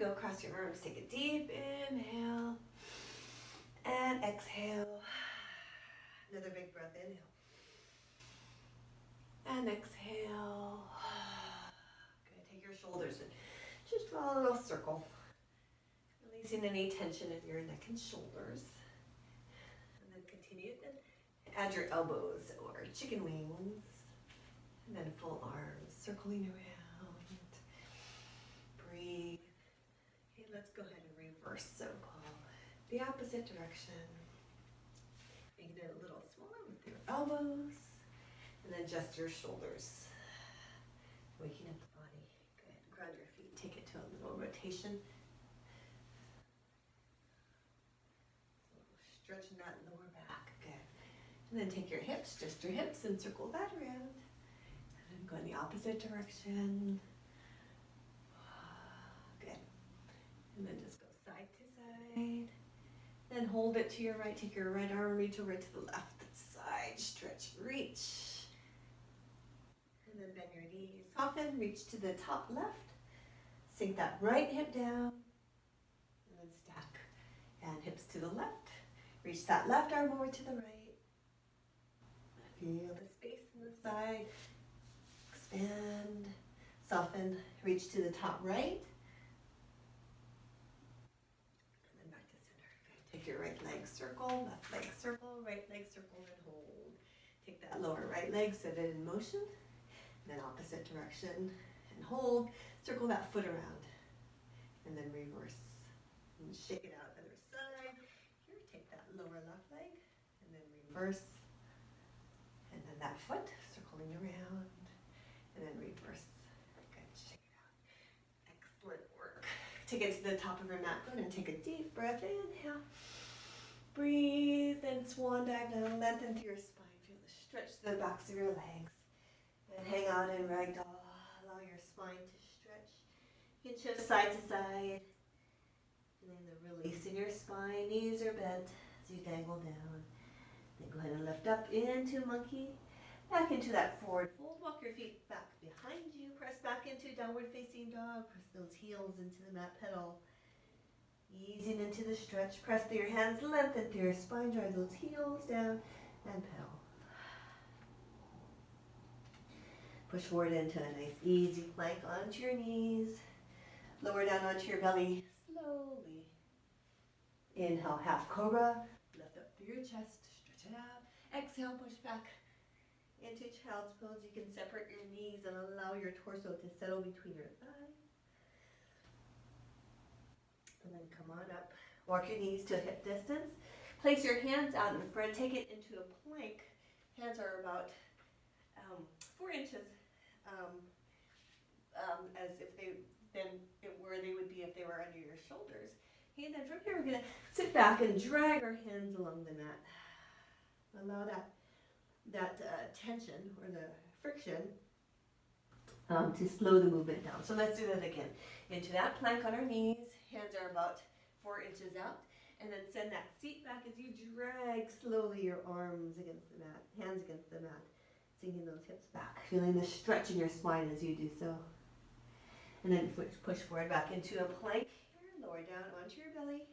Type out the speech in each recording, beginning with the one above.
go across your arms. Take a deep inhale and exhale. Another big breath, inhale. And exhale. Good, take your shoulders and just draw a little circle. Releasing any tension in your neck and shoulders. And then continue and add your elbows or chicken wings. And then full arms circling around. Breathe. Okay, let's go ahead and reverse circle. The opposite direction. Make it a little smaller with your elbows. And then just your shoulders. Waking up the body. Good. Ground your feet. Take it to a little rotation. Stretching that lower back. Good. And then take your hips, just your hips, and circle that around. And then go in the opposite direction. Good. And then just go side to side. Then hold it to your right. Take your right arm, reach over to the left side. Stretch, reach. And then bend your knees. Soften, reach to the top left. Sink that right hip down. And then stack. And hips to the left. Reach that left arm over to the right. Feel the space on the side. Expand. Soften. Reach to the top right. And then back to center. Good. Take your right leg circle, left leg circle, right leg circle, and hold. Take that lower right leg, set it in motion. And then opposite direction. And hold. Circle that foot around. And then reverse. And shake it out other side. Here, take that lower left leg. And then reverse. And then that foot circling around. And then reverse. Good. Shake it out. Excellent work. Take it to the top of your mat. Go ahead and take a deep breath. Inhale. Breathe. And swan dive down. Lengthen through your spine. Feel the stretch to the backs of your legs. And hang out in ragdoll. Allow your spine to stretch. You can shift side to side. And then the release in your spine. Knees are bent as you dangle down. Then go ahead and lift up into monkey. Back into that forward fold. Walk your feet back behind you. Press back into downward facing dog. Press those heels into the mat pedal. Easing into the stretch. Press through your hands. Lengthen through your spine. Drive those heels down and pedal. Push forward into a nice easy plank onto your knees. Lower down onto your belly slowly. Inhale, half cobra. Lift up through your chest. Stretch it out. Exhale, push back into child's pose. You can separate your knees and allow your torso to settle between your thighs. And then come on up. Walk your knees to hip distance. Place your hands out in front. Take it into a plank. Hands are about 4 inches. As if they where they would be if they were under your shoulders. And then from here we're going to sit back and drag our hands along the mat. Allow that tension or the friction to slow the movement down. So let's do that again. Into that plank on our knees. Hands are about 4 inches out. And then send that seat back as you drag slowly your arms against the mat, hands against the mat. Sinking those hips back, feeling the stretch in your spine as you do so. And then push forward back into a plank here, lower down onto your belly.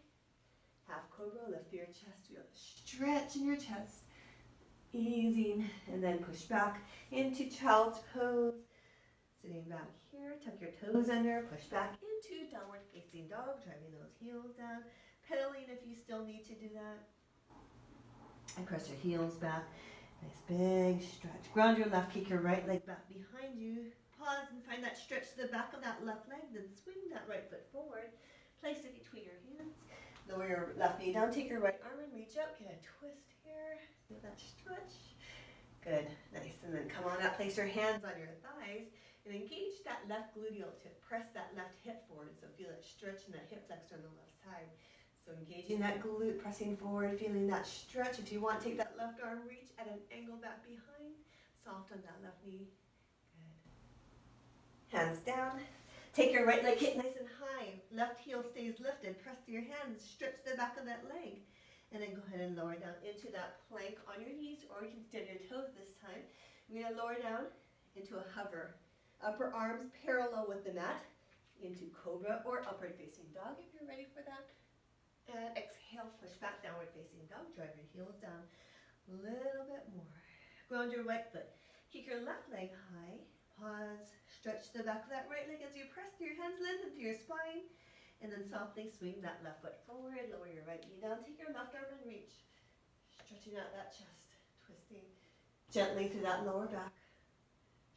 Half cobra, lift your chest, feel the stretch in your chest. Easing, and then push back into child's pose. Sitting back here, tuck your toes under, push back into downward facing dog, driving those heels down. Pedaling if you still need to do that. And press your heels back. Nice big stretch. Ground your left, kick your right leg back behind you. Pause and find that stretch to the back of that left leg. Then swing that right foot forward. Place it between your hands. Lower your left knee down. Take your right arm and reach up. Get a twist here. Feel that stretch. Good. Nice. And then come on up. Place your hands on your thighs. And engage that left gluteal tip. Press that left hip forward. So feel that stretch in that hip flexor on the left side. So engaging that glute, pressing forward, feeling that stretch. If you want, take that left arm, reach at an angle back behind. Soft on that left knee. Good. Hands down. Take your right leg, hit nice and high. Left heel stays lifted. Press through your hands, stretch the back of that leg. And then go ahead and lower down into that plank on your knees, or you can stand your toes this time. We're going to lower down into a hover. Upper arms parallel with the mat. into cobra or upward facing dog if you're ready for that. And exhale, push back, downward facing dog. Drive your heels down a little bit more. Ground your right foot. Kick your left leg high. Pause. Stretch the back of that right leg as you press your hands lengthen to your spine. And then softly swing that left foot forward. Lower your right knee down. Take your left arm and reach. Stretching out that chest. Twisting gently through that lower back.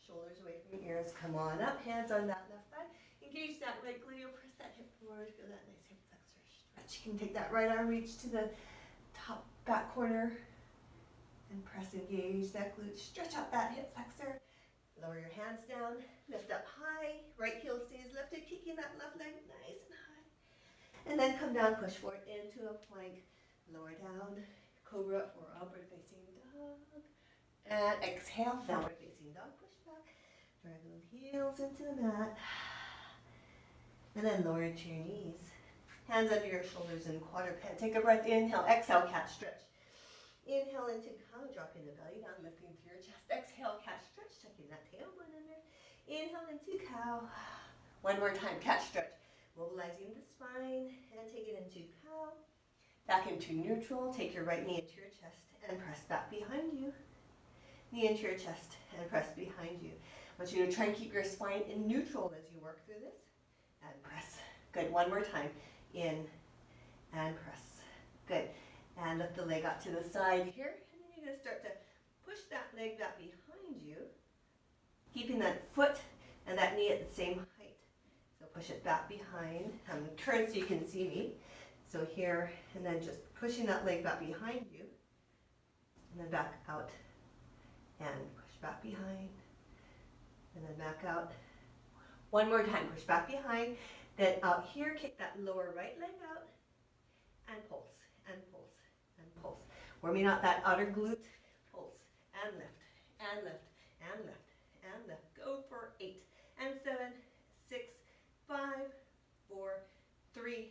Shoulders away from your ears. Come on up. Hands on that left thigh. Engage that right gluteal. Press that hip forward. Feel that nice hip flexor stretch. You can take that right arm. Reach to the top back corner. And press, engage that glute. Stretch out that hip flexor. Lower your hands down. Lift up high. Right heel stays lifted. Kicking that left leg nice and high. And then come down. Push forward into a plank. Lower down. Cobra or upward facing dog. And exhale. Downward facing dog. Push back. Drag those heels into the mat. And then lower to your knees. Hands under your shoulders in quadruped. Take a breath. Inhale. Exhale. Cat stretch. Inhale into cow, dropping the belly down, lifting through your chest. Exhale, cat stretch, checking that tailbone under. Inhale into cow. One more time, cat stretch. Mobilizing the spine and take it into cow. Back into neutral. Take your right knee into your chest and press back behind you. Knee into your chest and press behind you. I want you to try and keep your spine in neutral as you work through this. And press. Good. One more time. In and press. Good. And lift the leg up to the side here. And then you're going to start to push that leg back behind you. Keeping that foot and that knee at the same height. So push it back behind. Turn so you can see me. So here, and then just pushing that leg back behind you. And then back out. And push back behind. And then back out. One more time. Push back behind. Then out here, kick that lower right leg out. And pulse. And pulse. Pulse. Warming out that outer glute. Pulse. And lift. And lift. And lift. And lift. Go for 8 and 7, 6, 5, 4, 3,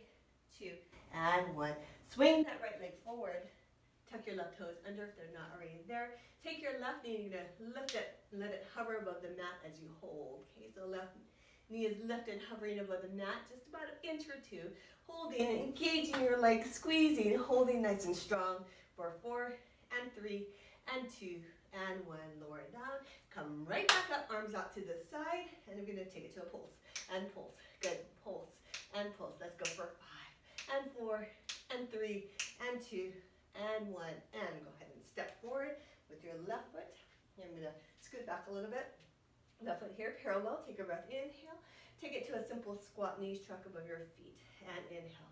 2, and 1. Swing that right leg forward. Tuck your left toes under if they're not already there. Take your left knee, you're going to lift it and let it hover above the mat as you hold. Okay, so left knee is lifted, hovering above the mat, just about an inch or two. Holding, engaging your legs, squeezing, holding nice and strong for 4 and 3 and 2 and 1. Lower it down. Come right back up, arms out to the side, and we're going to take it to a pulse and pulse. Good. Pulse and pulse. Let's go for 5 and 4 and 3 and 2 and 1. And go ahead and step forward with your left foot. I'm going to scoot back a little bit. Left foot here, parallel. Take a breath. Inhale. Take it to a simple squat, knees truck above your feet. And inhale.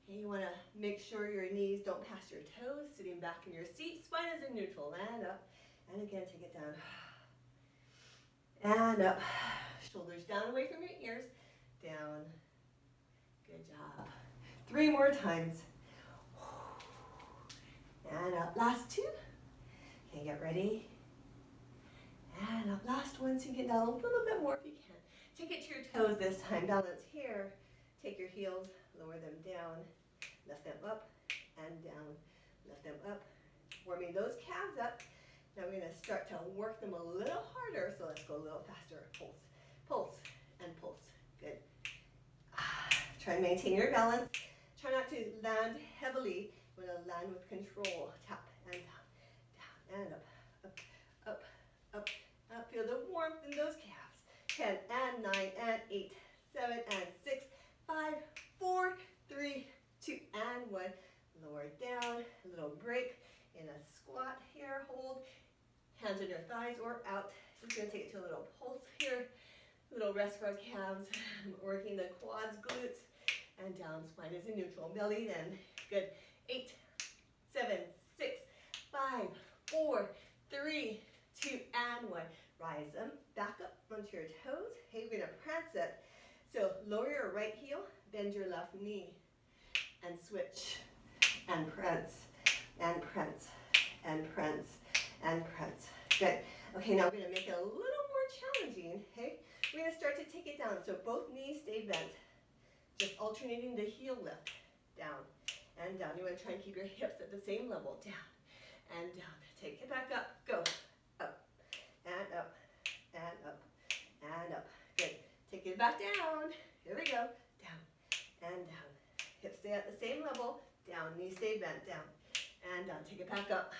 Okay, you want to make sure your knees don't pass your toes. Sitting back in your seat. Spine is in neutral. And up. And again, take it down. And up. Shoulders down away from your ears. Down. Good job. 3 more times. And up. Last 2. Okay, get ready. And up. Last one. Sink it down a little bit more if you can. Take it to your toes this time. Balance here. Take your heels. Lower them down. Lift them up and down. Lift them up. Warming those calves up. Now we're going to start to work them a little harder. So let's go a little faster. Pulse. Pulse. And pulse. Good. Try and maintain your balance. Try not to land heavily. You want to land with control. Tap and down. Down and up. Up. Up. Up. Up. Feel the warmth in those calves. 10 and 9 and 8. 7 and 6. 5, 4, 3, 2, and 1. Lower it down. A little break in a squat here. Hold. Hands on your thighs or out. Just going to take it to a little pulse here. Little rest for our calves. Working the quads, glutes, and down. Spine is in neutral. Belly then. Good. 8, 7, 6, 5, 4, 3, 2, and 1. Rise them. Back up onto your toes. Hey, we're going to prance it. So lower your right heel, bend your left knee, and switch, and prance, and prance, and prance, and prance. Good. Okay, now we're going to make it a little more challenging. Okay, we're going to start to take it down. So both knees stay bent, just alternating the heel lift, down and down. You want to try and keep your hips at the same level, down and down. Take it back up. Go up and up and up and up. Good. Take it back down. Here we go. Down and down. Hips stay at the same level. Down, knees stay bent. Down and down. Take it back up.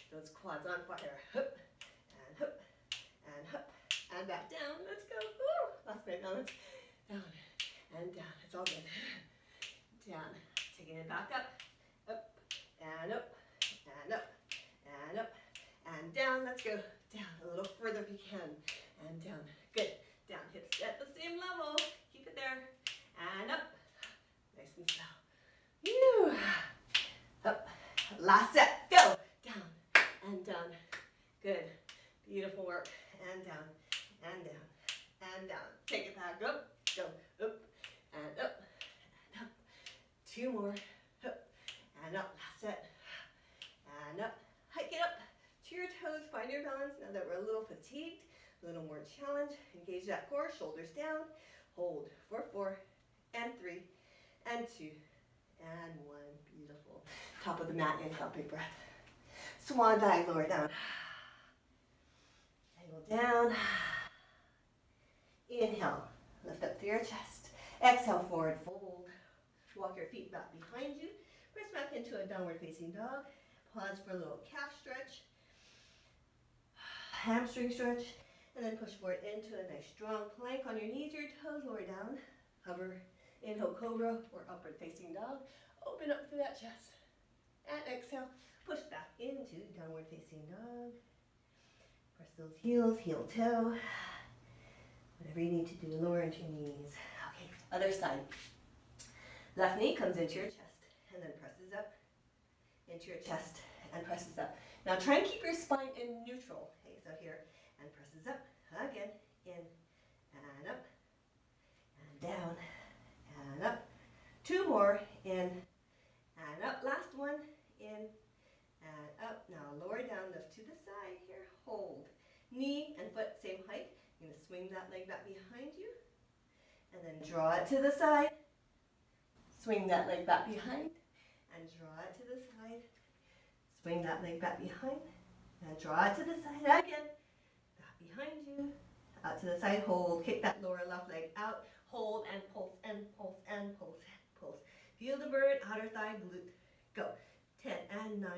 Those quads on fire. Hup and hup and hup and back down. Let's go. Woo! Lost my balance. Down and down. It's all good. Down. Taking it back up. Up and up and up and up and down. Let's go. Down a little further if you can. And down. Good. Down. Hips at the same level. Keep it there. And up. Nice and slow. Whew. Up. Last set. Go. Down and down. Good. Beautiful work. And down and down and down. Take it back up. Go. Up and up and up. 2 more. Up and up. Last set. And up. Hike it up to your toes. Find your balance. Now that we're a little fatigued, a little more challenge. Engage that core. Shoulders down. Hold for 4 and 3 and 2 and 1. Beautiful. Top of the mat. Inhale. Big breath. Swan dive. Lower down. Angle down. Inhale. Lift up through your chest. Exhale. Forward fold. Walk your feet back behind you. Press back into a downward facing dog. Pause for a little calf stretch. Hamstring stretch. And then push forward into a nice strong plank on your knees, your toes, lower down. Hover. Inhale, cobra or upward facing dog. Open up through that chest. And exhale. Push back into downward facing dog. Press those heels, heel toe. Whatever you need to do, lower into your knees. Okay, other side. Left knee comes into your chest and then presses up into your chest and presses up. Now try and keep your spine in neutral. Okay, so here and presses up. Again, in and up and down and up. 2 more, in and up. Last one, in and up. Now lower down, lift to the side here. Hold. Knee and foot same height. You're going to swing that leg back behind you. And then draw it to the side. Swing that leg back behind. And draw it to the side. Swing that leg back behind. And draw it to the side again. Back behind you. Out to the side. Hold. Kick that lower left leg out. Hold and pulse and pulse and pulse and pulse. Feel the burn. Outer thigh, glute. Go. 10 and 9,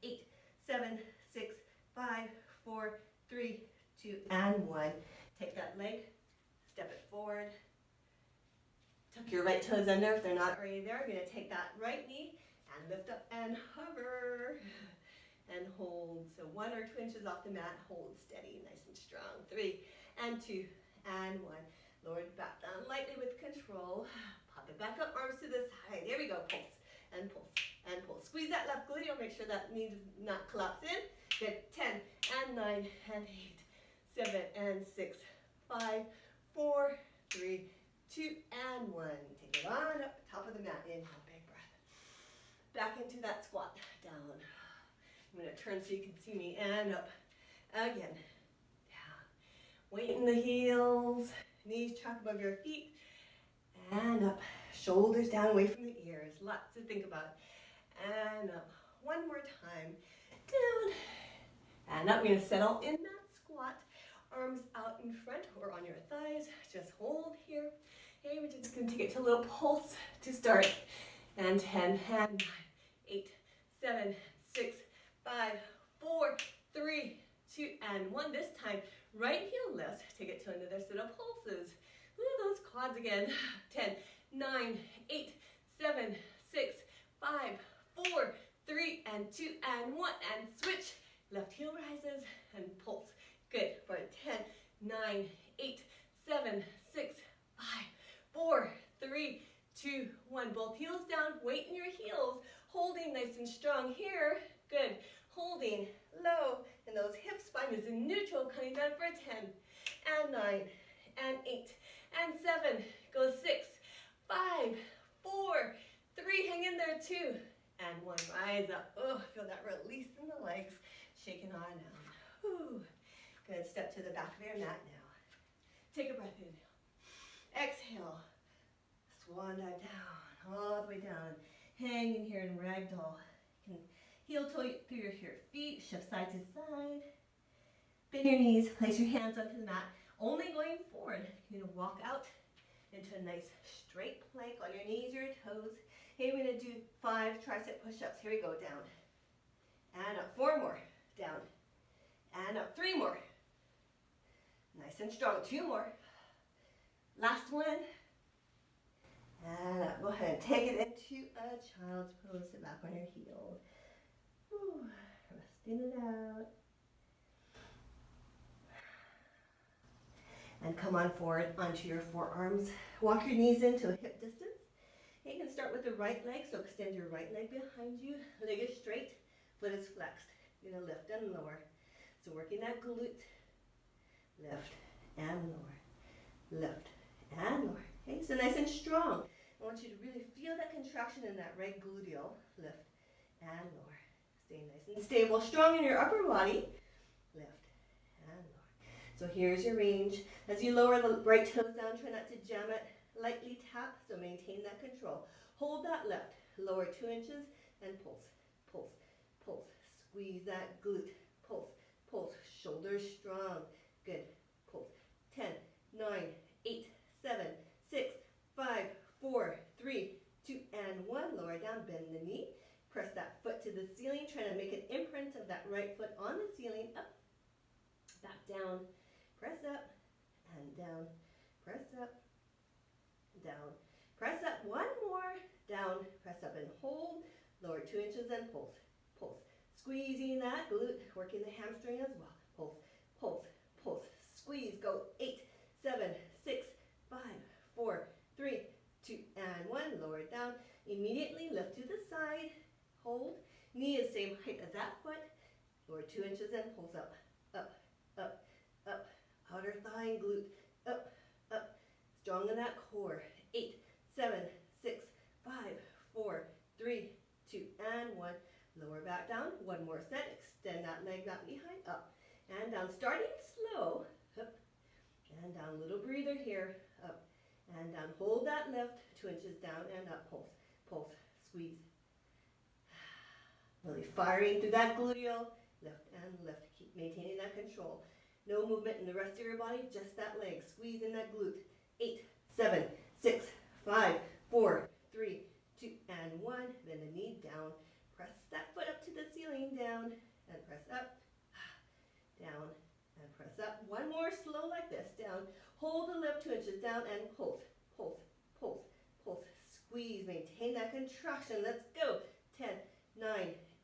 8, 7, 6, 5, 4, 3, 2, and 1. Take that leg, step it forward. Tuck your right toes under if they're not already there. You're going to take that right knee and lift up and hover and hold. So 1 or 2 inches off the mat. Hold steady, nice and strong. 3 and 2 and 1. Lower it back down lightly with control. Pop it back up, arms to the side. There we go. Pulse and pulse and pulse. Squeeze that left gluteal. Make sure that knee does not collapse in. Good. 10 and 9 and 8, 7 and 6, 5, 4, 3, 2, and 1. Take it on up, top of the mat. Inhale, big breath. Back into that squat. Down. I'm going to turn so you can see me. And up. Again. Down. Weight in the heels. Knees track above your feet. And up. Shoulders down, away from the ears. Lots to think about. And up. 1 more time. Down. And up. We're going to settle in that squat. Arms out in front or on your thighs. Just hold here. Okay, we're just going to take it to a little pulse to start. And 10, and 9, 8, 7, 6, 5, 4, 3, 2, and 1. This time, right heel lifts. Take it to another set of pulses. Ooh, those quads again. 10, 9, 8, 7, 6, 5, 4, 3, and 2, and 1. And switch. Left heel rises and pulse. Good. For 10, 9, 8, 7, 6, 5, 4, 3, 2, 1. Both heels down. Weight in your heels. Holding nice and strong here. Good. Holding low. And those hip spine is in neutral. Coming down for 10, and 9, and 8, and 7. Go 6, 5, 4, 3. Hang in there. 2, and 1. Rise up. Oh, feel that release in the legs. Shaking on down. Whew. Good. Step to the back of your mat now. Take a breath in. Exhale. Swan dive down. All the way down. Hang in here in ragdoll. You can heel toe through your feet. Shift side to side. Bend your knees. Place your hands onto the mat. Only going forward. You're going to walk out into a nice straight plank on your knees or your toes. Hey, we're going to do 5 tricep push-ups. Here we go, down. And up, 4 more, down. And up, 3 more. Nice and strong, 2 more. Last one. And up, go ahead and take it into a child's pose. Sit back on your heels. Whew. Resting it out. And come on forward onto your forearms. Walk your knees into a hip distance. You can start with the right leg, so extend your right leg behind you. Leg is straight, foot is flexed. You're going to lift and lower. So working that glute. Lift and lower. Lift and lower. Okay, so nice and strong. I want you to really feel that contraction in that right gluteal. Lift and lower. Stay nice and stable. Strong in your upper body. Lift and lower. So here's your range. As you lower the right toes down, try not to jam it. Lightly tap, so maintain that control. Hold that left. Lower 2 inches and pulse. Pulse. Pulse. Squeeze that glute. Pulse. Pulse. Shoulders strong. Good. Pulse. 10, 9, 8, 7, 6, 5, 4, 3, 2, and 1. Lower down, bend the knee. Press that foot to the ceiling. Try to make an imprint of that right foot on the ceiling. Up, back down, press up, and down, press up, down, press up. 1 more, down, press up and hold. Lower 2 inches and pulse, pulse. Squeezing that glute, working the hamstring as well. Pulse, pulse, pulse. Squeeze, go. 8, 7, 6, 5, 4, 3, 2, and 1. Lower it down. Immediately lift to the side. Hold. Knee is same height as that foot. Lower 2 inches and pulse up, up, up, up. Outer thigh and glute. Up, up. Strong in that core. 8, 7, 6, 5, 4, 3, 2, and 1. Lower back down. 1 more set. Extend that leg back behind. Up and down. Starting slow. Up and down. Little breather here. Up and down. Hold that lift. 2 inches down and up. Pulse. Pulse. Squeeze. Really firing through that gluteal. Lift and lift. Keep maintaining that control. No movement in the rest of your body. Just that leg. Squeeze in that glute. 8, 7, 6, 5, 4, 3, 2, and 1. Bend the knee down. Press that foot up to the ceiling. Down and press up. Down and press up. 1 more slow like this. Down. Hold the lift 2 inches down and pulse. Pulse. Pulse. Pulse. Squeeze. Maintain that contraction. Let's go. 10, 9,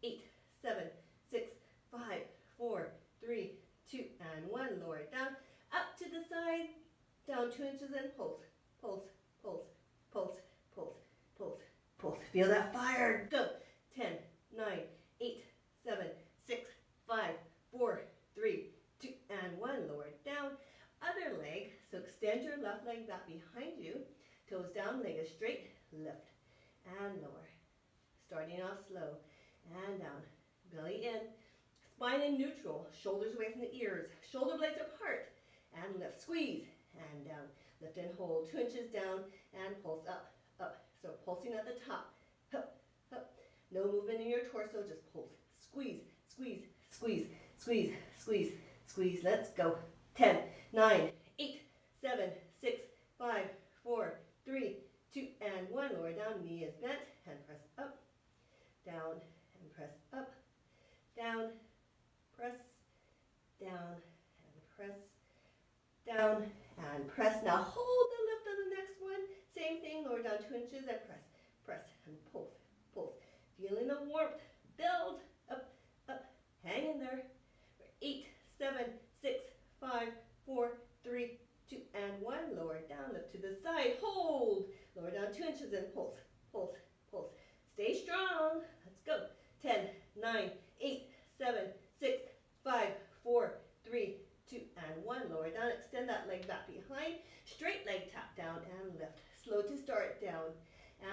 8, 7, 6, 5, 4, 3, 2, and 1. Lower it down. Up to the side. Down 2 inches and pulse. Pulse. Pulse. Pulse. Pulse. Pulse. Pulse. Feel that fire. Go. 10, 9, 8, 7, 6, 5, 4, 3, 2, and 1. Lower it down. Other leg. So extend your left leg back behind you. Toes down, leg is straight. Lift and lower. Starting off slow and down. Belly in. Spine in neutral. Shoulders away from the ears. Shoulder blades apart. And lift. Squeeze and down. Lift and hold. 2 inches down and pulse up. Up. So pulsing at the top. Up. Up. No movement in your torso. Just pulse. Squeeze. Squeeze. Squeeze. Squeeze. Squeeze. Squeeze. Let's go. 10, 9, 8, 7, 6, 5, 4, 3, 2, and 1. Lower down. Knee is bent. And press up. Down. And press up. Down. Press. Down. And press. Down. And press. Now hold the lift on the next one. Same thing. Lower down 2 inches and press. Press. And pulse. Pulse. Feeling the warmth. Build. Up. Up. Hang in there. 8, 7, 6, 5, 4, 3, 2, and 1. Lower down, lift to the side, hold. Lower down 2 inches and pulse, pulse, pulse. Stay strong. Let's go. 10, 9, 8, 7, 6, 5, 4, 3, 2, and 1. Lower down, extend that leg back behind. Straight leg tap down and lift. Slow to start, down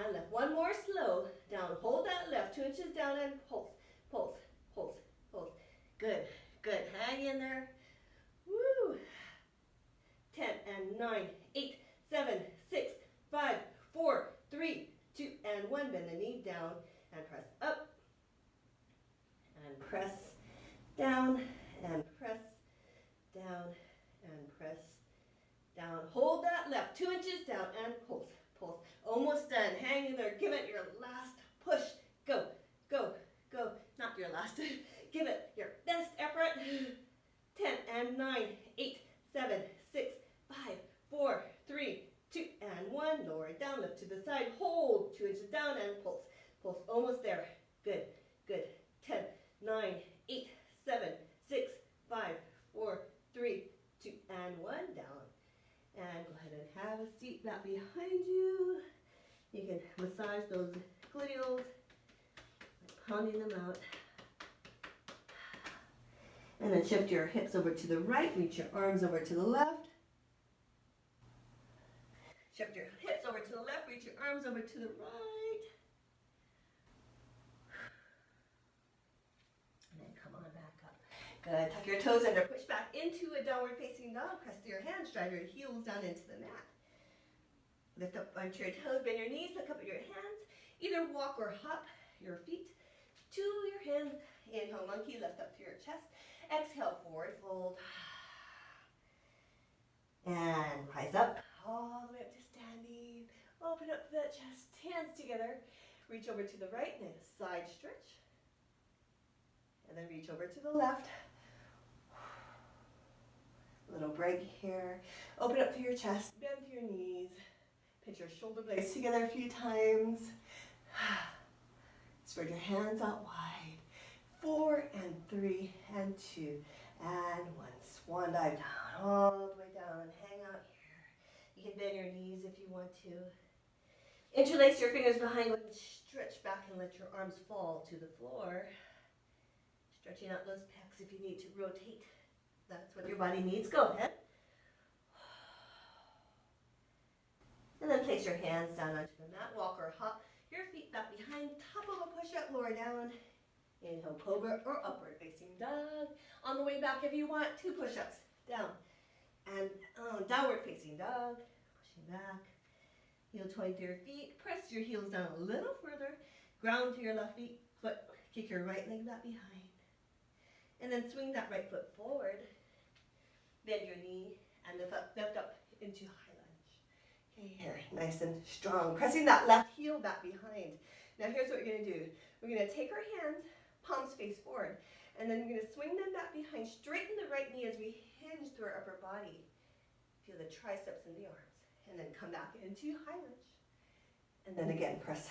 and lift. 1 more slow, down. Hold that lift, 2 inches down and pulse, pulse, pulse, pulse. Good, good. Hang in there. Woo! 10 and 9, 8, 7, 6, 5, 4, 3, 2, and 1. Bend the knee down and press up. And press down and press down and press down. Hold that left. 2 inches down and pulse, pulse. Almost done. Hang in there. Give it your last push. Go, go, go. Not your last. Give it your best effort. 10 and 9, 8, 7, 6, 5, 4, 3, 2, and 1. Lower it down, lift to the side, hold 2 inches down and pulse. Pulse, almost there. Good, good. 10, 9, 8, 7, 6, 5, 4, 3, 2, and 1. Down. And go ahead and have a seat back behind you. You can massage those gluteals, pounding them out. And then shift your hips over to the right, reach your arms over to the left. Shift your hips over to the left, reach your arms over to the right. And then come on back up. Good, tuck your toes under, push back into a downward facing dog. Press through your hands, drive your heels down into the mat. Lift up onto your toes, bend your knees, look up at your hands. Either walk or hop your feet to your hands. Inhale, monkey, lift up to your chest. Exhale, forward fold. And rise up, all the way up to standing. Open up the chest, hands together. Reach over to the right and side stretch. And then reach over to the left. Little break here. Open up through your chest, bend through your knees. Pinch your shoulder blades together a few times. Spread your hands out wide. 4 and 3 and 2 and 1. Swan dive down, all the way down. Hang out here. You can bend your knees if you want to. Interlace your fingers behind you and stretch back and let your arms fall to the floor. Stretching out those pecs if you need to rotate. That's what your body needs. Go ahead. And then place your hands down onto the mat. Walk or hop your feet back behind. Top of a push-up, lower down. Inhale, cobra or upward facing dog. On the way back, if you want, 2 push-ups. Down. And downward facing dog. Pushing back. Heel point to your feet. Press your heels down a little further. Ground to your left foot. Kick your right leg back behind. And then swing that right foot forward. Bend your knee and lift up into high lunge. Okay, here, nice and strong. Pressing that left heel back behind. Now here's what we're going to do. We're going to take our hands, palms face forward, and then we're going to swing them back behind. Straighten the right knee as we hinge through our upper body. Feel the triceps and the arms. And then come back into high lunge. And then again, press.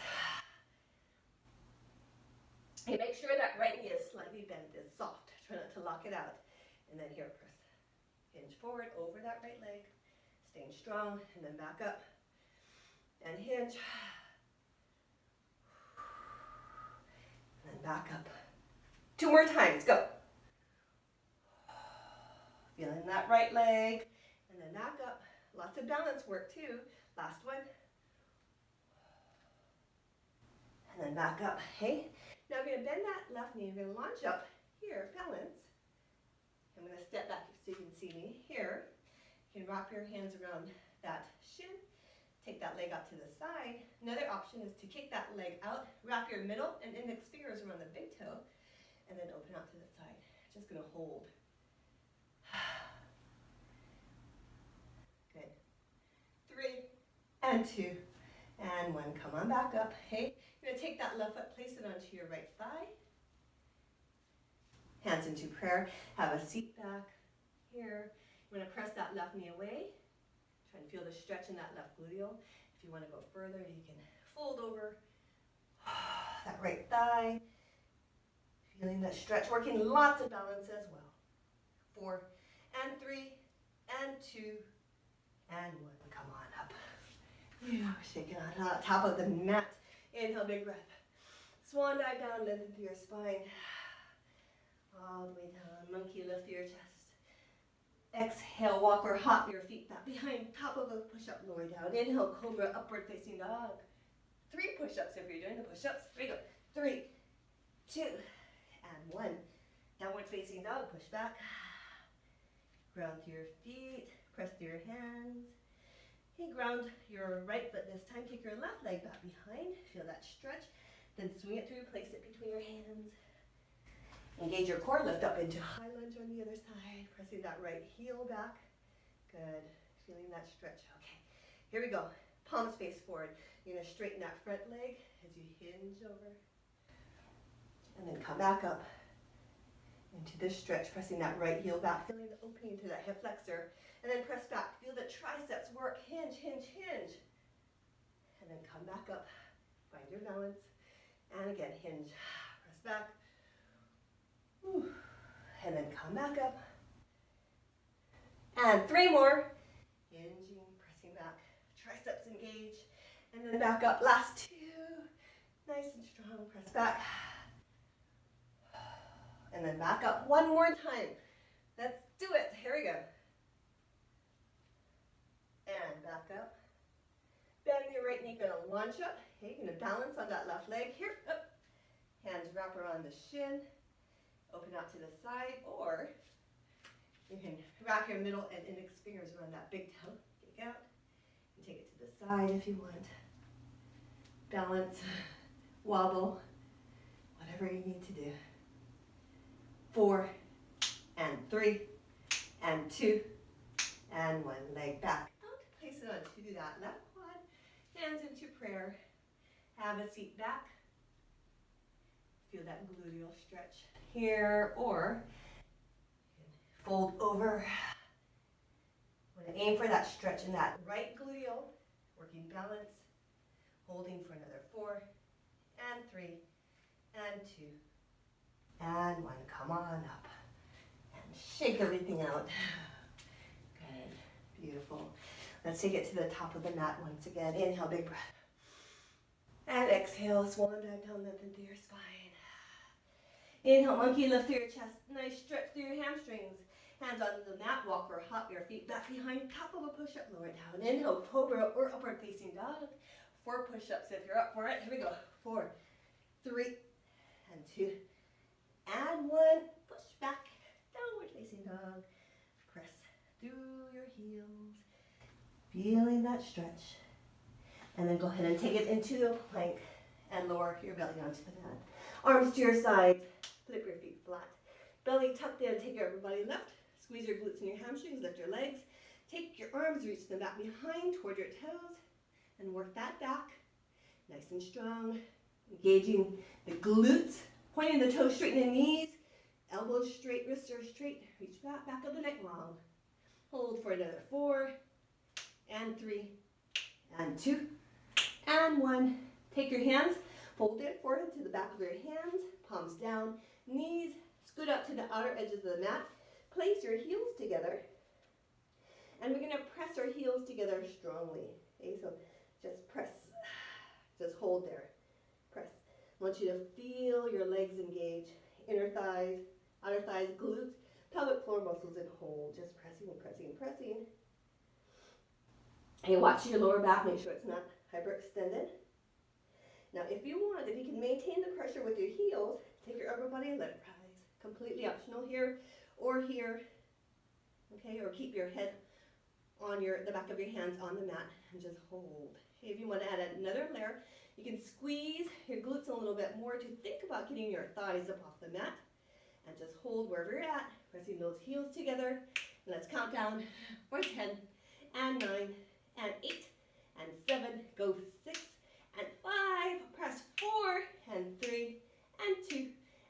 Okay, make sure that right knee is slightly bent, is soft. Try not to lock it out. And then here, press. Hinge forward over that right leg. Staying strong, and then back up. And hinge. And then back up. 2 more times, go. Feeling that right leg. And then back up. Lots of balance work too. Last one. And then back up. Hey. Now we're going to bend that left knee. We're going to launch up here, balance. I'm going to step back so you can see me here. You can wrap your hands around that shin. Take that leg out to the side. Another option is to kick that leg out, wrap your middle and index fingers around the big toe, and then open out to the side. Just going to hold. Good. 3 and 2 and 1. Come on back up. Hey, you're going to take that left foot, place it onto your right thigh. Hands into prayer. Have a seat back here. You're going to press that left knee away. Try and feel the stretch in that left gluteal. If you want to go further, you can fold over that right thigh. Feeling that stretch, working lots of balance as well. 4 and 3 and 2 and 1. Come on up. Shaking on top of the mat. Inhale, big breath. Swan dive down, lengthen through your spine. All the way down. Monkey, lift through your chest. Exhale, walk or hop your feet back behind. Top of a push-up, lower down. Inhale, cobra, upward facing dog. 3 push-ups if you're doing the push-ups. Here we go. 3, 2, and 1. Downward facing dog, push back. Ground to your feet. Press through your hands. Okay, ground your right foot this time. Kick your left leg back behind. Feel that stretch. Then swing it through, place it between your hands. Engage your core, lift up into high lunge on the other side. Pressing that right heel back. Good. Feeling that stretch. Okay, here we go. palms face forward. You're going to straighten that front leg as you hinge over. And then come back up into this stretch, pressing that right heel back, feeling the opening to that hip flexor. And then press back. Feel the triceps work. Hinge, hinge, hinge. And then come back up. Find your balance. And again, hinge. Press back. Whew. And then come back up. And 3 more. Hinging, pressing back. Triceps engage. And then back up. Last 2. Nice and strong. Press back. And then back up one more time. Let's do it. Here we go. And back up. Bend your right knee, gonna launch up. Okay, you're gonna balance on that left leg here. Up. Hands wrap around the shin. Open out to the side, or you can wrap your middle and index fingers around that big toe. Kick out. And take it to the side if you want. Balance, wobble, whatever you need to do. 4, and 3, and 2, and 1. Leg back out. Place it onto that left quad. Hands into prayer. Have a seat back. Feel that gluteal stretch here, or fold over. Want to aim for that stretch in that right gluteal. Working balance. Holding for another 4, and 3, and 2. And 1, come on up. And shake everything out. Good, beautiful. Let's take it to the top of the mat once again. Inhale, big breath. And exhale, swan dive down into your spine. Inhale, monkey, lift through your chest. Nice stretch through your hamstrings. Hands onto the mat, walk or hop your feet back behind, top of a push-up, lower it down. Inhale, cobra or upward facing dog. 4 push-ups if you're up for it. Here we go. 4, 3, and 2. And 1, push back, downward facing dog. Press through your heels, feeling that stretch. And then go ahead and take it into a plank and lower your belly onto the mat. Arms to your sides, flip your feet flat. Belly tucked in, take your upper body left. Squeeze your glutes and your hamstrings, lift your legs. Take your arms, reach them back behind toward your toes, and work that back. Nice and strong, engaging the glutes. Pointing the toes, straighten the knees, elbows straight, wrists are straight. Reach back, back of the neck long. Hold for another 4, and 3, and 2, and 1. Take your hands, fold it, forehead to the back of your hands, palms down, knees, scoot out to the outer edges of the mat. Place your heels together, and we're gonna press our heels together strongly. Okay, so just press, just hold there, press. I want you to feel your legs engage, inner thighs, outer thighs, glutes, pelvic floor muscles, and hold. Just pressing and pressing and pressing. And watch your lower back, make sure it's not hyperextended. Now if you want, if you can maintain the pressure with your heels, take your upper body and let it rise. Completely optional here or here. Okay, or keep your head on the back of your hands on the mat and just hold. Okay, if you want to add another layer, you can squeeze your glutes a little bit more to think about getting your thighs up off the mat. And just hold wherever you're at, pressing those heels together. And let's count down for 10, and 9, and 8, and 7, go 6, and 5, press 4, and 3, and 2,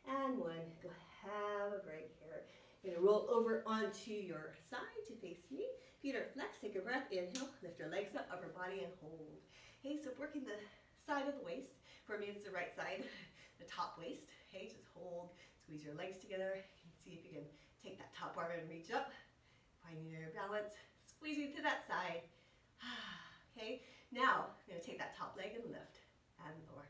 and 1. Go have a break here. You're gonna roll over onto your side to face me. Feet are flexed, take a breath, inhale, lift your legs up, upper body, and hold. Okay, so working the side of the waist. For me, it's the right side, the top waist. Okay, just hold, squeeze your legs together. You can see if you can take that top arm and reach up, finding your balance, squeezing to that side. Okay, now I'm gonna take that top leg and lift, and lower,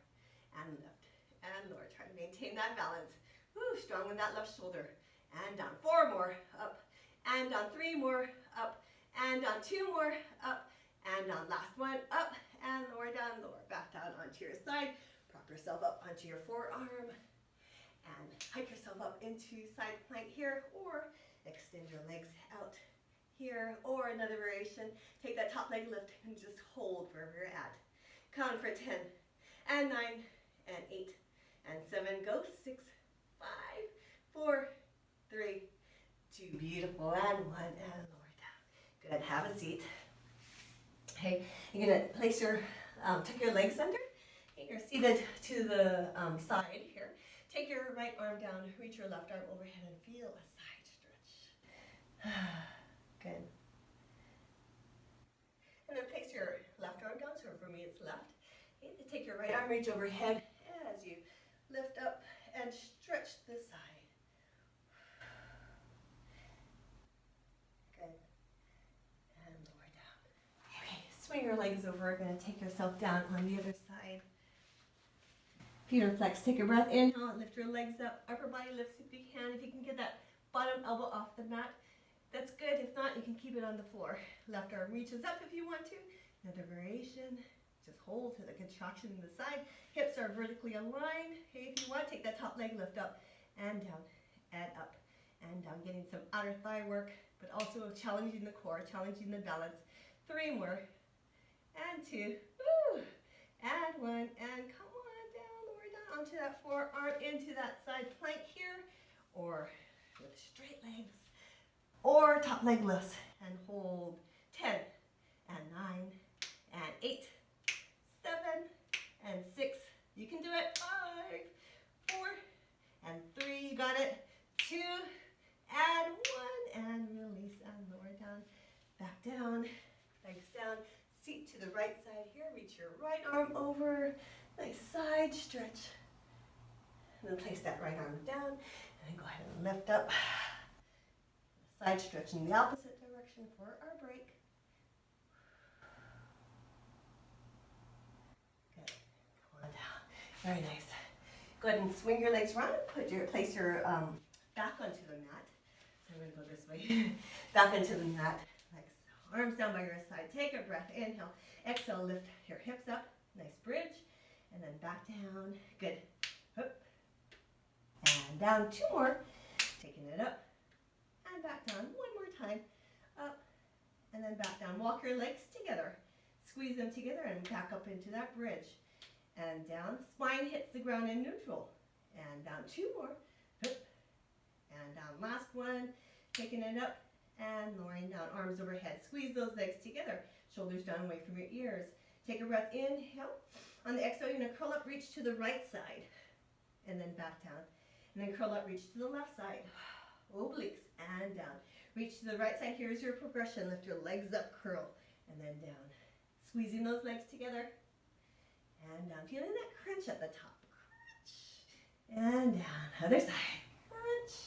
and lift, and lower. Try to maintain that balance. Woo, strong in that left shoulder. And down, 4 more, up, and down, 3 more, up, and down, 2 more, up, and down, last one, up, and lower down, lower, back down onto your side. Prop yourself up onto your forearm, and hike yourself up into side plank here, or extend your legs out here, or another variation. Take that top leg lift and just hold wherever you're at. Count for 10, and 9, and 8, and 7, go 6, 5, 4, 3, 2, beautiful, and 1, and lower down. Good, have a seat. Okay, you're gonna place your, tuck your legs under. Okay, you're seated to the side here. Take your right arm down, reach your left arm overhead and feel a side stretch. Good. And then place your left arm down, so for me it's left. Okay, then take your right arm, reach overhead as you lift up and stretch the side. Good. And lower down. Okay, swing your legs over. We're going to take yourself down on the other side. Feet are flexed. Take a breath. Inhale, lift your legs up. Upper body lifts if you can. If you can get that bottom elbow off the mat, that's good. If not, you can keep it on the floor. Left arm reaches up if you want to. Another variation. Just hold to the contraction in the side. Hips are vertically aligned. Hey, if you want, take that top leg, lift up and down and up and down. Getting some outer thigh work, but also challenging the core, challenging the balance. 3 more. And 2. Woo! And 1. And come on down, lower down onto that forearm, into that side plank here, or with straight legs, or top leg lifts, and hold. 10, and 9, and 8, 7, and 6. You can do it. 5, 4, and 3. You got it. 2, and 1, and release, and lower down. Back down, legs down. Seat to the right side here. Reach your right arm over. Nice side stretch. And then place that right arm down. And then go ahead and lift up. Side stretch in the opposite direction for our break. Good. Come on down. Very nice. Go ahead and swing your legs around. Place your back onto the mat. So I'm going to go this way. Back onto the mat. Legs, arms down by your side. Take a breath. Inhale. Exhale. Lift your hips up. Nice bridge. And then back down. Good. Up. And down. 2 more. Taking it up. And back down. 1 more time. Up. And then back down. Walk your legs together. Squeeze them together and back up into that bridge. And down. Spine hits the ground in neutral. And down. 2 more. Up. And down. Last one. Taking it up and lowering down. Arms overhead. Squeeze those legs together. Shoulders down away from your ears. Take a breath. Inhale. On the exhale, you're going to curl up, reach to the right side. And then back down. And then curl up, reach to the left side. Obliques and down. Reach to the right side. Here's your progression. Lift your legs up, curl, and then down. Squeezing those legs together. And down. Feeling that crunch at the top. Crunch. And down. Other side. Crunch.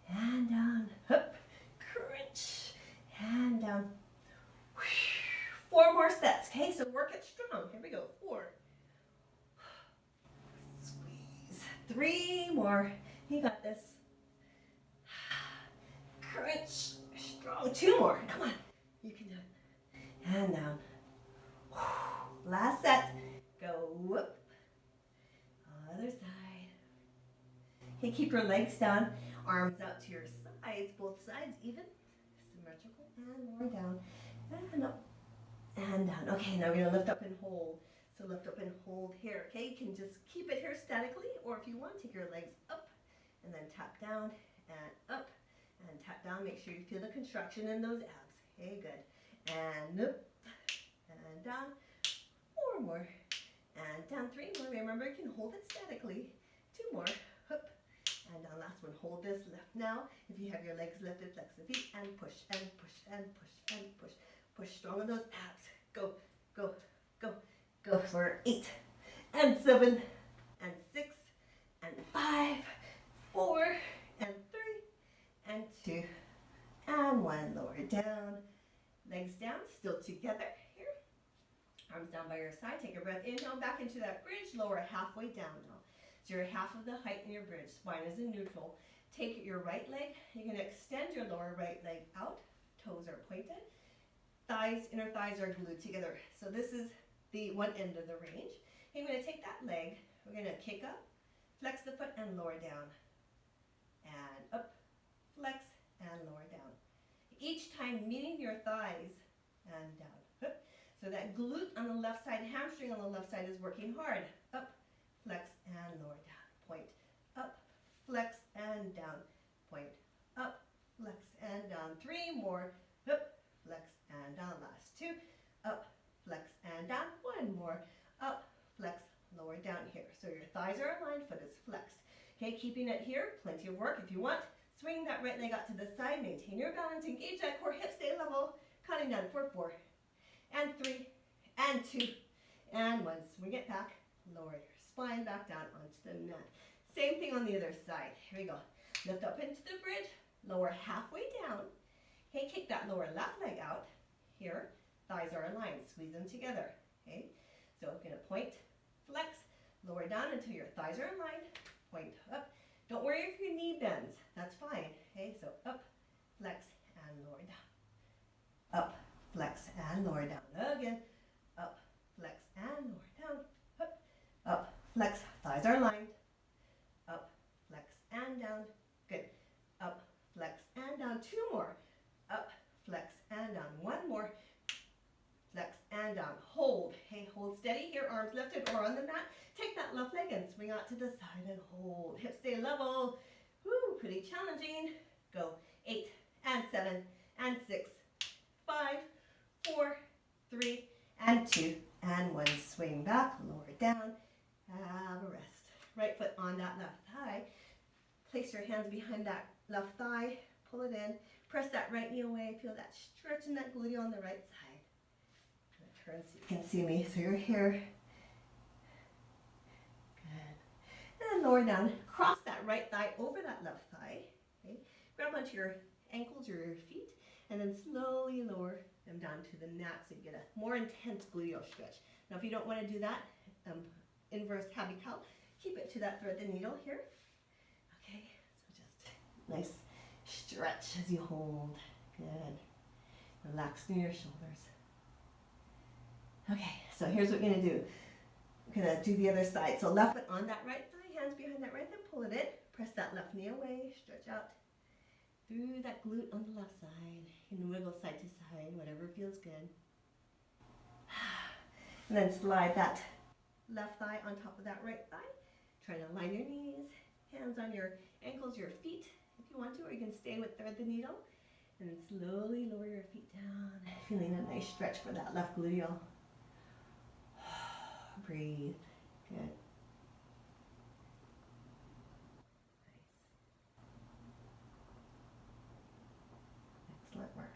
And down. Up. Crunch. And down. 4 more sets. Okay, so work it strong. Here we go. 4. Squeeze. 3 more. You got this. Crunch. Strong. 2 more. Come on. You can do it. And down. Last set. Go up. Other side. Okay, keep your legs down. Arms out to your sides. Both sides even. Symmetrical. And more down. And up. And down. Okay, now we're going to lift up and hold. So lift up and hold here. Okay, you can just keep it here statically, or if you want, take your legs up and then tap down and up and tap down. Make sure you feel the contraction in those abs. Okay, good. And up and down. 4 more. And down. 3 more. Remember, you can hold it statically. 2 more. Up and down. Last one. Hold this. Lift now. If you have your legs lifted, flex the feet and push and push and push and push. Push strong on those abs. Go, go, go, go for 8 and 7 and 6 and 5, 4 and 3 and 2 and 1. Lower down. Legs down, still together here. Arms down by your side. Take a breath. Inhale back into that bridge. Lower halfway down now. So you're half of the height in your bridge. Spine is in neutral. Take your right leg. You're going to extend your lower right leg out. Toes are pointed. Thighs, inner thighs are glued together. So this is the one end of the range. Okay, I'm going to take that leg. We're going to kick up, flex the foot, and lower down. And up, flex, and lower down. Each time meeting your thighs and down. Up. So that glute on the left side, hamstring on the left side is working hard. Up, flex, and lower down. Point, up, flex, and down. Point, up, flex, and down. 3 more. Up, flex, and down. Last 2. Up, flex, and down. One more, up, flex, lower, down here. So your thighs are aligned, foot is flexed. Okay, keeping it here, plenty of work. If you want, swing that right leg out to the side, maintain your balance, engage that core, hips stay level, counting down for 4, and 3, and 2, and 1. Swing it back, lower your spine back down onto the mat. Same thing on the other side. Here we go. Lift up into the bridge, lower halfway down. Okay, kick that lower left leg out. Here, thighs are aligned, squeeze them together. Okay, so I'm gonna point, flex, lower down until your thighs are aligned, point up. Don't worry if your knee bends, that's fine. Okay, so up, flex, and lower down. Up, flex, and lower down. Again, up, flex, and lower down. Up, flex, thighs are aligned. Up, flex, and down. Good. Up, flex, and down. 2 more. Up, flex, and down. 1 more. Flex, and down. Hold. Hey, hold steady here, arms lifted or on the mat. Take that left leg and swing out to the side and hold. Hips stay level. Woo, pretty challenging. Go. 8, and 7, and 6, 5, 4, 3, and 2, and 1. Swing back, lower down. Have a rest. Right foot on that left thigh. Place your hands behind that left thigh. Pull it in. Press that right knee away. Feel that stretch in that gluteal on the right side. I'm gonna turn so you can see me. So you're here. Good. And then lower down. Cross that right thigh over that left thigh. Okay. Grab onto your ankles or your feet. And then slowly lower them down to the mat so you get a more intense gluteal stretch. Now if you don't want to do that, inverse happy cow, keep it to that thread the needle here. Okay, so just nice stretch as you hold. Good. Relax through your shoulders. Okay, so here's what we're going to do. We're going to do the other side. So left foot on that right thigh, hands behind that right thigh, pull it in. Press that left knee away, stretch out through that glute on the left side. You can wiggle side to side, whatever feels good. And then slide that left thigh on top of that right thigh. Try to align your knees, hands on your ankles, your feet if you want to, or you can stay with thread the needle. And then slowly lower your feet down, feeling a nice stretch for that left gluteal. Breathe. Good. Nice. Excellent work.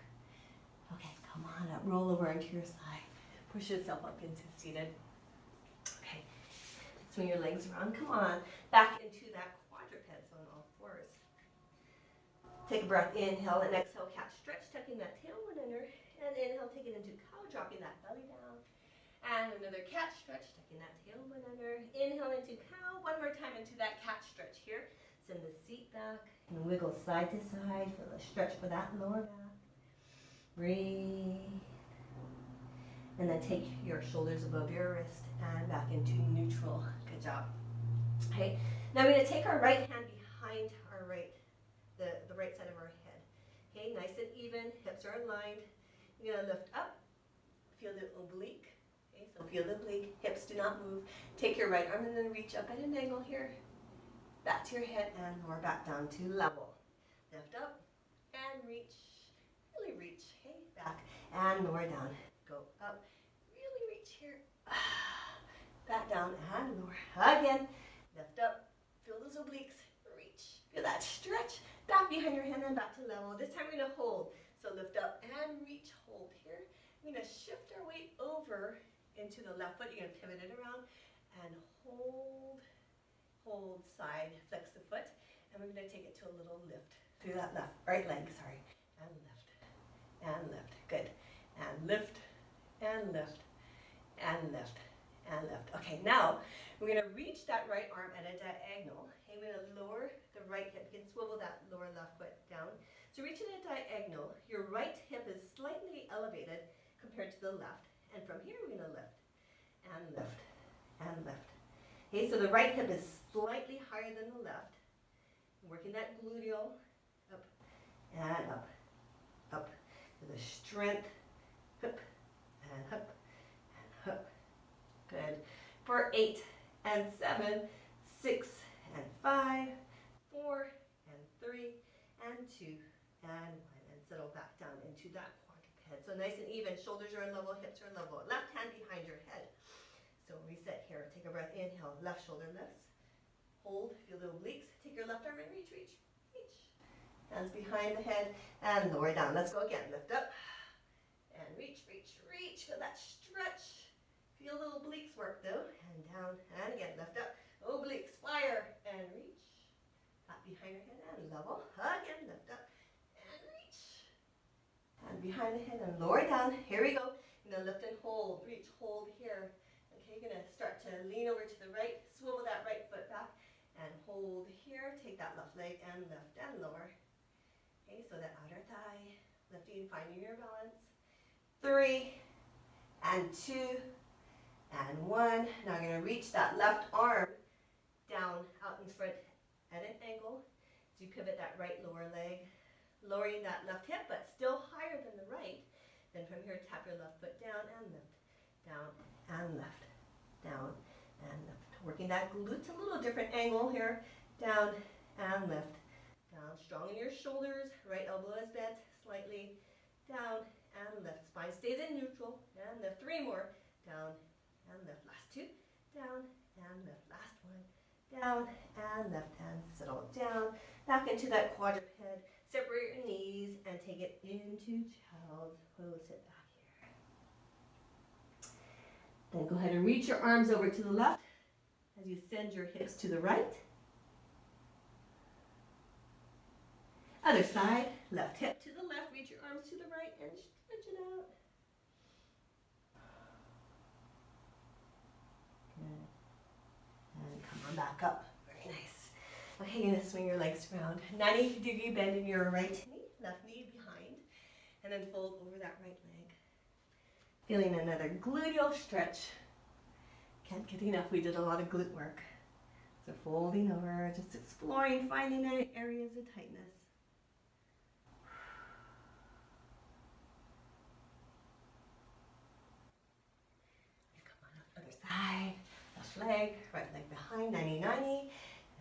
Okay, come on up, roll over onto your side. Push yourself up into seated. Okay, swing your legs around. Come on, back into that quadruped, so on all fours. Take a breath, inhale and exhale, cat stretch, tucking that tailbone under. And inhale, take it into cow, dropping that belly down. And another cat stretch, tucking that tailbone under. Inhale into cow, one more time into that cat stretch here. Send the seat back and wiggle side to side. Feel a stretch for that lower back. Breathe. And then take your shoulders above your wrist and back into neutral. Good job. Okay, now we're going to take our right hand behind our the right side of our head. Okay, nice and even, hips are aligned. You're going to lift up, feel the oblique. Okay, so feel the oblique, hips do not move. Take your right arm and then reach up at an angle here. Back to your head and lower back down to level. Lift up and reach, really reach. Okay, back and lower down. Go up, really reach here. Back down and lower. Again, lift up, feel those obliques, reach. Feel that stretch, back behind your hand and back to level. This time we're going to hold. So lift up and reach, hold here. We're going to shift our weight over into the left foot. You're going to pivot it around and hold, hold side, flex the foot. And we're going to take it to a little lift through that right leg, sorry. And lift, and lift. Good. And lift, and lift, and lift, and lift. Okay, now we're going to reach that right arm at a diagonal. Okay, we're going to lower the right hip. You can swivel that lower left foot down. So reach at a diagonal. Your right hip is slightly elevated compared to the left. And from here we're going to lift, and lift, and lift. Okay, so the right hip is slightly higher than the left. Working that gluteal, up, and up, up. With a strength. Hup, and hup, and hup. Good. For 8, and 7, 6, and 5, 4, and 3, and 2, and 1. And settle back down into that quadruped. head. So nice and even. Shoulders are level, hips are level. Left hand behind your head. So reset here. Take a breath. Inhale. Left shoulder lifts. Hold. Feel the obliques. Take your left arm and reach, reach, reach. Hands behind the head and lower down. Let's go again. Lift up and reach, reach, reach. Feel that stretch. Feel the obliques work though. And down and again. Lift up. Obliques. Fire and reach. Pat behind your head and level. Again. Lift up and reach. And behind the head and lower down. Here we go. Now lift and hold. Reach. Hold here. Okay, you're going to start to lean over to the right. Swivel that right foot back. And hold here. Take that left leg and lift and lower. Okay, so that outer thigh. Lifting, finding your balance. 3 and 2 and 1. Now I'm going to reach that left arm down out in front at an angle. So you pivot that right lower leg. Lowering that left hip, but still higher than the right. Then from here, tap your left foot down and lift. Down and lift. Down and lift. Working that glute, a little different angle here. Down and lift. Down, strong in your shoulders. Right elbow is bent slightly. Down and lift. Spine stays in neutral. And lift. 3 more. Down and lift. Last 2. Down and lift. Last 1. Down and lift. And settle down. Back into that quadruped. Separate your knees and take it into child's pose. Sit back here. Then go ahead and reach your arms over to the left as you send your hips to the right. Other side, left hip to the left, reach your arms to the right and stretch it out. Good. And come on back up. Very nice. Okay, you're going to swing your legs around. 90-degree bend in your right knee, left knee behind, and then fold over that right leg. Feeling another gluteal stretch. Can't get enough. We did a lot of glute work. So folding over, just exploring, finding areas of tightness. Come on up, other side. Left leg, right leg behind, 90-90.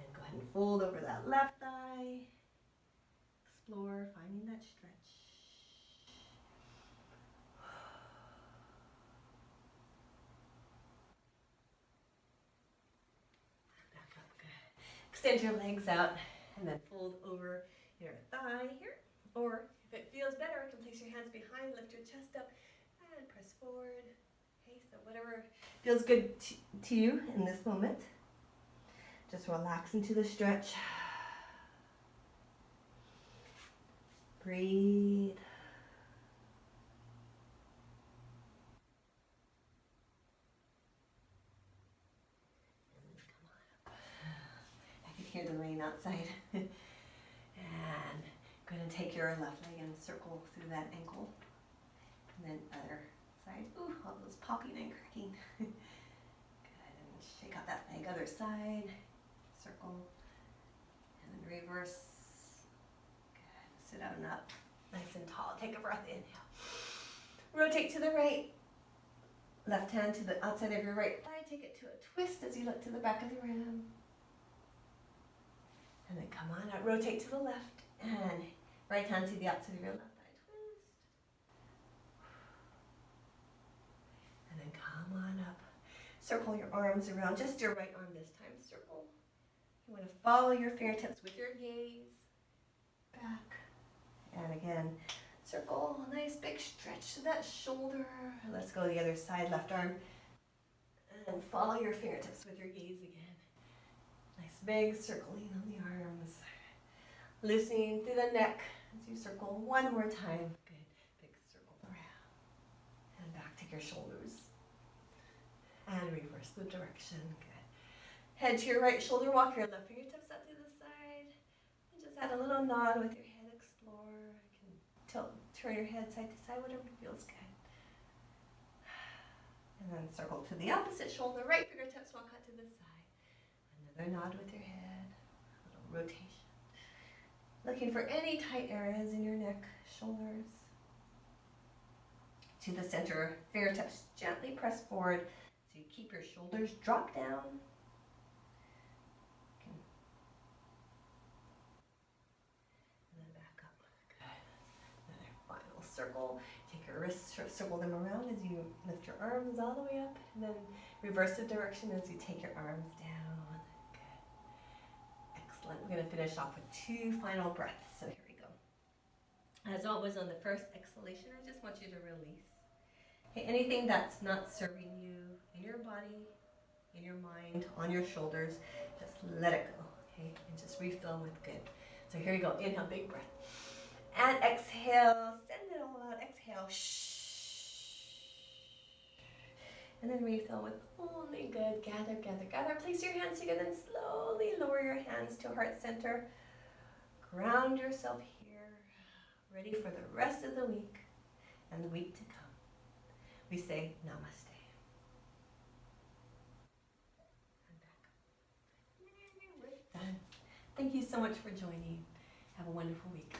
And go ahead and fold over that left thigh. Explore, finding that stretch. Back up, good. Extend your legs out and then fold over your thigh here. Or if it feels better, you can place your hands behind, lift your chest up, and press forward. Okay, so whatever feels good to you in this moment. Just relax into the stretch. Breathe. And come on up. I can hear the rain outside. And go ahead and take your left leg and circle through that ankle. And then other side. Ooh, all those popping and cracking. Good. And shake out that leg. Other side. Circle, and then reverse. Good. Sit out and up, nice and tall. Take a breath, inhale. Rotate to the right. Left hand to the outside of your right thigh. Take it to a twist as you look to the back of the room. And then come on out. Rotate to the left, and right hand to the outside of your left thigh. Twist. And then come on up. Circle your arms around, just your right arm this time. Circle. You want to follow your fingertips with your gaze. Back. And again, circle. Nice big stretch to that shoulder. Let's go to the other side, left arm. And follow your fingertips with your gaze again. Nice big circling on the arms. Loosening through the neck as you circle one more time. Good. Big circle around. And back to your shoulders. And reverse the direction. Good. Head to your right shoulder, walk your left fingertips up to the side. And just add a little nod with your head, explore. You can turn your head side to side, whatever feels good. And then circle to the opposite shoulder, right fingertips walk out to the side. Another nod with your head, a little rotation. Looking for any tight areas in your neck, shoulders. To the center, fingertips gently press forward so you keep your shoulders drop down. And then back up. Good. Another final circle. Take your your wrists, circle them around as you lift your arms all the way up, and then reverse the direction as you take your arms down. Good. Excellent. We're going to finish off with 2 final breaths. So here we go. As always, on the first exhalation, I just want you to release. Okay, anything that's not serving you in your body, in your mind, on your shoulders, just let it go. Okay, and just refill with good. So here we go. Inhale, big breath. And exhale, send it all out. Exhale. Shh. And then refill with only good. Gather, gather, gather. Place your hands together and slowly lower your hands to heart center. Ground yourself here. Ready for the rest of the week and the week to come. We say namaste. And back. We're done. Thank you so much for joining. Have a wonderful week.